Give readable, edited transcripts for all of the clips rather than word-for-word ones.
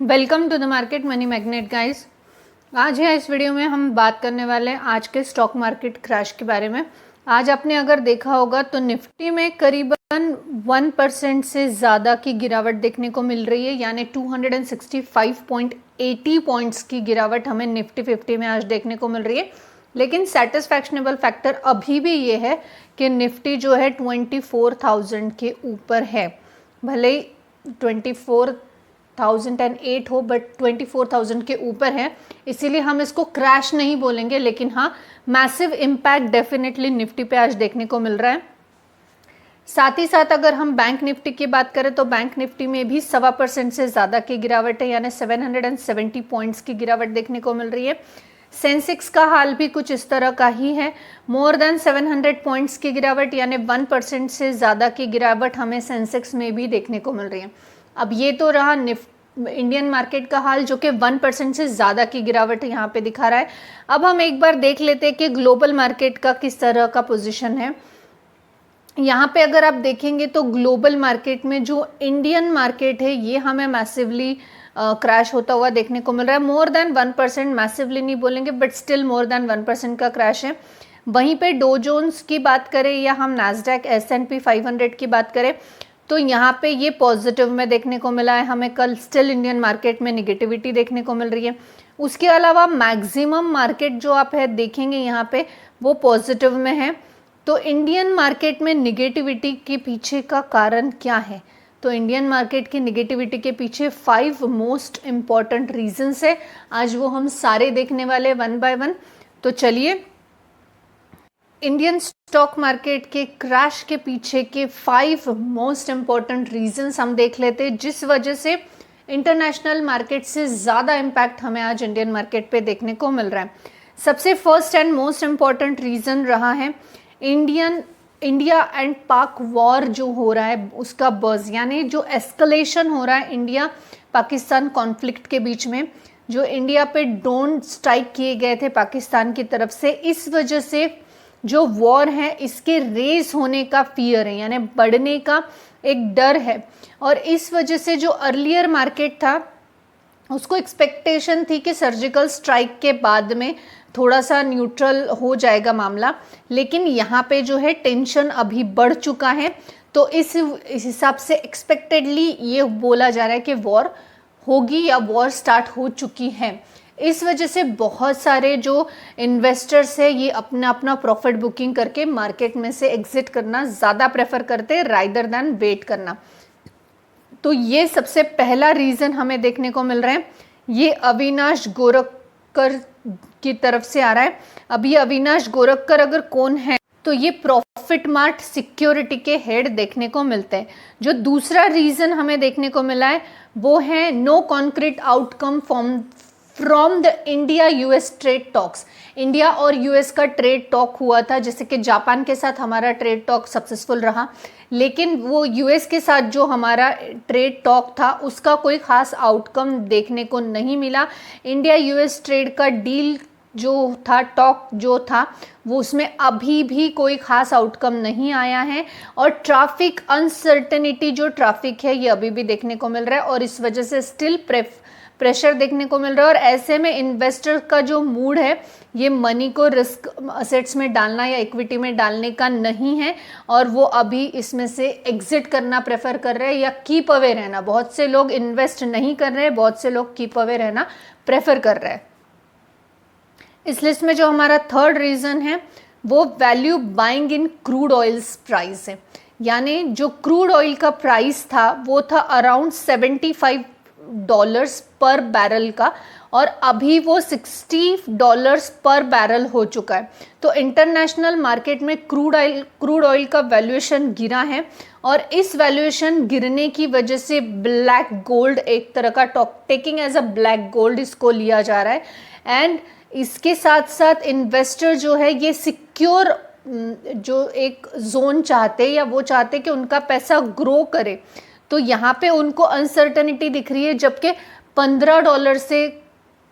Welcome to the market money magnet guys. आज है इस वीडियो में हम बात करने वाले हैं आज के स्टॉक मार्केट क्रैश के बारे में। आज आपने अगर देखा होगा तो निफ्टी में करीबन 1% से ज़्यादा की गिरावट देखने को मिल रही है, यानी 265.80 पॉइंट्स की गिरावट हमें निफ्टी 50 में आज देखने को मिल रही है। लेकिन सेटिस्फैक्शनेबल फैक्टर अभी भी ये है कि निफ्टी जो है 24,000 के ऊपर है। भले ही 24,008 हो बट 24,000 के ऊपर है, इसीलिए हम इसको क्रैश नहीं बोलेंगे, लेकिन हाँ मैसिव इम्पैक्ट डेफिनेटली निफ्टी पे आज देखने को मिल रहा है। साथ ही साथ अगर हम बैंक निफ्टी की बात करें तो बैंक निफ्टी में भी 1.25% से ज़्यादा की गिरावट है, यानी 770 पॉइंट्स की गिरावट देखने को मिल रही है। सेंसेक्स का हाल भी कुछ इस तरह का ही है, मोर देन 700 पॉइंट्स की गिरावट, यानी 1% से ज़्यादा की गिरावट हमें सेंसेक्स में भी देखने को मिल रही है। अब ये तो रहा इंडियन मार्केट का हाल, जो कि 1% से ज़्यादा की गिरावट यहाँ पे दिखा रहा है। अब हम एक बार देख लेते हैं कि ग्लोबल मार्केट का किस तरह का पोजीशन है। यहाँ पे अगर आप देखेंगे तो ग्लोबल मार्केट में जो इंडियन मार्केट है ये हमें मैसिवली क्रैश होता हुआ देखने को मिल रहा है। मोर देन 1%, मैसिवली नहीं बोलेंगे बट स्टिल मोर देन 1% का क्रैश है। वहीं पे डो जोन्स की बात करें या हम नैस्डैक S&P 500 की बात करें तो यहाँ पे ये पॉजिटिव में देखने को मिला है हमें। कल स्टिल इंडियन मार्केट में निगेटिविटी देखने को मिल रही है। उसके अलावा मैक्सिमम मार्केट जो आप है देखेंगे यहाँ पे वो पॉजिटिव में है। तो इंडियन मार्केट में निगेटिविटी के पीछे का कारण क्या है? तो इंडियन मार्केट की निगेटिविटी के पीछे 5 मोस्ट इम्पॉर्टेंट रीजंस है। आज वो हम सारे देखने वाले वन बाय वन। तो चलिए इंडियन स्टॉक मार्केट के क्रैश के पीछे के 5 मोस्ट इम्पॉर्टेंट रीजंस हम देख लेते हैं, जिस वजह से इंटरनेशनल मार्केट से ज़्यादा इम्पैक्ट हमें आज इंडियन मार्केट पे देखने को मिल रहा है। सबसे first and most important reason रहा है इंडिया एंड पाक वॉर जो हो रहा है उसका बज़, यानी जो एस्केलेशन हो रहा है इंडिया पाकिस्तान कॉन्फ्लिक्ट के बीच में, जो इंडिया पे ड्रोन स्ट्राइक किए गए थे पाकिस्तान की तरफ से, इस वजह से जो वॉर है इसके रेज होने का फियर है, यानी बढ़ने का एक डर है। और इस वजह से जो अर्लियर मार्केट था उसको एक्सपेक्टेशन थी कि सर्जिकल स्ट्राइक के बाद में थोड़ा सा न्यूट्रल हो जाएगा मामला, लेकिन यहाँ पे जो है टेंशन अभी बढ़ चुका है। तो इस हिसाब से एक्सपेक्टेडली ये बोला जा रहा है कि वॉर होगी या वॉर स्टार्ट हो चुकी है। इस वजह से बहुत सारे जो इन्वेस्टर्स है ये अपना अपना प्रॉफिट बुकिंग करके मार्केट में से एग्जिट करना ज़्यादा प्रेफर करते हैं रादर देन वेट करना। तो ये सबसे पहला रीज़न हमें देखने को मिल रहा है। ये अविनाश गोरखकर की तरफ से आ रहा है। अभी अविनाश गोरखकर अगर कौन है तो ये प्रॉफिट मार्ट सिक्योरिटी के हेड देखने को मिलते हैं। जो दूसरा रीज़न हमें देखने को मिला है वो है no concrete outcome from the India US trade talks. India और यूएस का ट्रेड टॉक हुआ था, जैसे कि जापान के साथ हमारा ट्रेड टॉक सक्सेसफुल रहा, लेकिन वो यूएस के साथ जो हमारा ट्रेड टॉक था उसका कोई खास आउटकम देखने को नहीं मिला। इंडिया यूएस ट्रेड का डील जो था, टॉक जो था, वो उसमें अभी भी कोई खास आउटकम नहीं आया है। और ट्रैफिक अनसर्टेनिटी जो ट्रैफिक है ये अभी भी देखने को मिल रहा है और इस वजह से स्टिल प्रेशर देखने को मिल रहा है। और ऐसे में इन्वेस्टर का जो मूड है ये मनी को रिस्क असेट्स में डालना या इक्विटी में डालने का नहीं है, और वो अभी इसमें से एग्जिट करना प्रेफर कर रहे हैं या कीप अवे रहना। बहुत से लोग इन्वेस्ट नहीं कर रहे हैं, बहुत से लोग कीप अवे रहना प्रेफर कर रहे हैं। इस लिस्ट में जो हमारा थर्ड रीज़न है वो वैल्यू बाइंग इन क्रूड ऑयल्स प्राइस है, यानी जो क्रूड ऑयल का प्राइस था वो था अराउंड $75 पर बैरल का, और अभी वो $60 पर बैरल हो चुका है। तो इंटरनेशनल मार्केट में क्रूड ऑयल का वैल्यूएशन गिरा है, और इस वैल्यूएशन गिरने की वजह से ब्लैक गोल्ड, एक तरह का taking as a black gold इसको लिया जा रहा है। एंड इसके साथ साथ इन्वेस्टर जो है ये सिक्योर जो एक जोन चाहते या वो चाहते कि उनका पैसा ग्रो करे, तो यहाँ पे उनको अनसर्टेनिटी दिख रही है। जबकि $15 से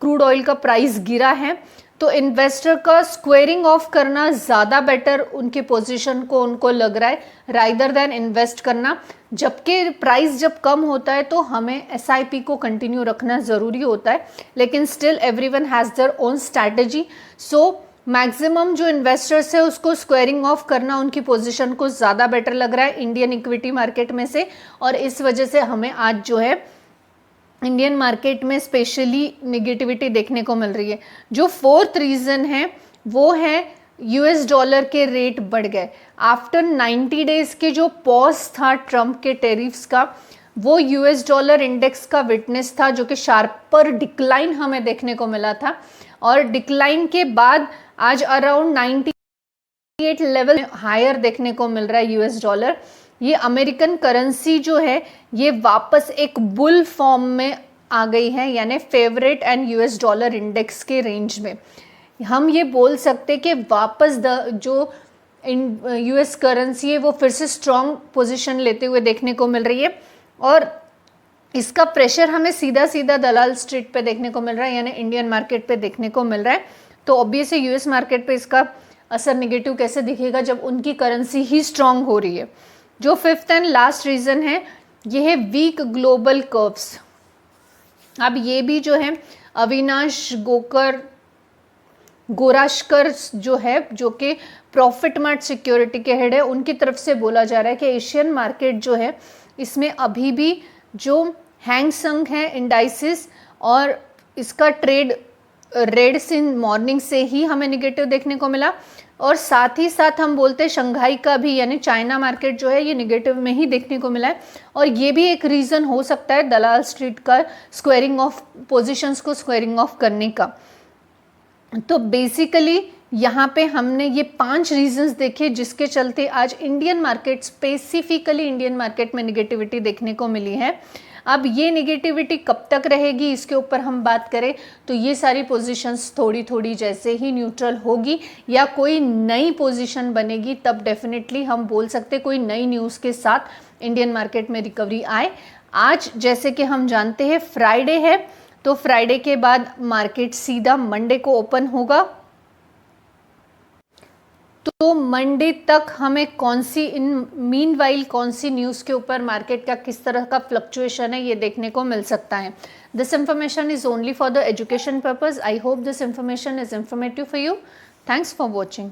क्रूड ऑयल का प्राइस गिरा है, तो इन्वेस्टर का स्क्वेयरिंग ऑफ करना ज़्यादा बेटर उनकी पोजीशन को उनको लग रहा है राइदर देन इन्वेस्ट करना। जबकि प्राइस जब कम होता है तो हमें एसआईपी को कंटिन्यू रखना ज़रूरी होता है, लेकिन still everyone has their own strategy. So maximum जो इन्वेस्टर्स है उसको स्क्वेयरिंग ऑफ करना उनकी पोजीशन को ज़्यादा बेटर लग रहा है इंडियन इक्विटी मार्केट में से, और इस वजह से हमें आज जो है इंडियन मार्केट में स्पेशली निगेटिविटी देखने को मिल रही है। जो फोर्थ रीज़न है वो है यूएस डॉलर के रेट बढ़ गए आफ्टर 90 डेज के जो पॉज था ट्रम्प के टेरिफ्स का, वो यूएस डॉलर इंडेक्स का विटनेस था जो कि शार्पर डिक्लाइन हमें देखने को मिला था, और डिक्लाइन के बाद आज अराउंड 98 लेवल हायर देखने को मिल रहा है यूएस डॉलर। ये अमेरिकन करेंसी जो है ये वापस एक बुल फॉर्म में आ गई है, यानी favourite and US dollar index के रेंज में। हम ये बोल सकते कि वापस जो यूएस करेंसी है वो फिर से स्ट्रॉन्ग पोजीशन लेते हुए देखने को मिल रही है, और इसका प्रेशर हमें सीधा सीधा दलाल स्ट्रीट पे देखने को मिल रहा है, यानी इंडियन मार्केट पे देखने को मिल रहा है। तो ऑब्वियसली यूएस मार्केट पे इसका असर निगेटिव कैसे दिखेगा जब उनकी करेंसी ही स्ट्रॉन्ग हो रही है। जो फिफ्थ एंड लास्ट रीज़न है ये है वीक ग्लोबल कर्व्स। अब ये भी जो है अविनाश गोराशकर जो है, जो कि प्रॉफिट मार्ट सिक्योरिटी के हेड है, उनकी तरफ से बोला जा रहा है कि एशियन मार्केट जो है इसमें अभी भी जो हैंगसेंग है इंडाइसिस और इसका ट्रेड रेड सिंह मॉर्निंग से ही हमें निगेटिव देखने को मिला, और साथ ही साथ हम बोलते हैं शंघाई का भी यानी चाइना मार्केट जो है ये निगेटिव में ही देखने को मिला है, और ये भी एक रीज़न हो सकता है दलाल स्ट्रीट का स्क्वेयरिंग ऑफ पोजीशंस को स्क्वेयरिंग ऑफ करने का। तो बेसिकली यहाँ पे हमने ये 5 रीजंस देखे जिसके चलते आज Indian market specifically Indian market में निगेटिविटी देखने को मिली है। अब ये निगेटिविटी कब तक रहेगी इसके ऊपर हम बात करें तो ये सारी पोजीशंस थोड़ी थोड़ी जैसे ही न्यूट्रल होगी या कोई नई पोजीशन बनेगी तब डेफिनेटली हम बोल सकते कोई नई न्यूज़ के साथ इंडियन मार्केट में रिकवरी आए। आज जैसे कि हम जानते हैं फ्राइडे है, तो फ्राइडे के बाद मार्केट सीधा मंडे को ओपन होगा। तो मंडे तक हमें कौन सी मीनवाइल कौन सी न्यूज़ के ऊपर मार्केट का किस तरह का फ्लक्चुएशन है ये देखने को मिल सकता है। This information is only for the education purpose. I hope this information is informative for you. Thanks for watching.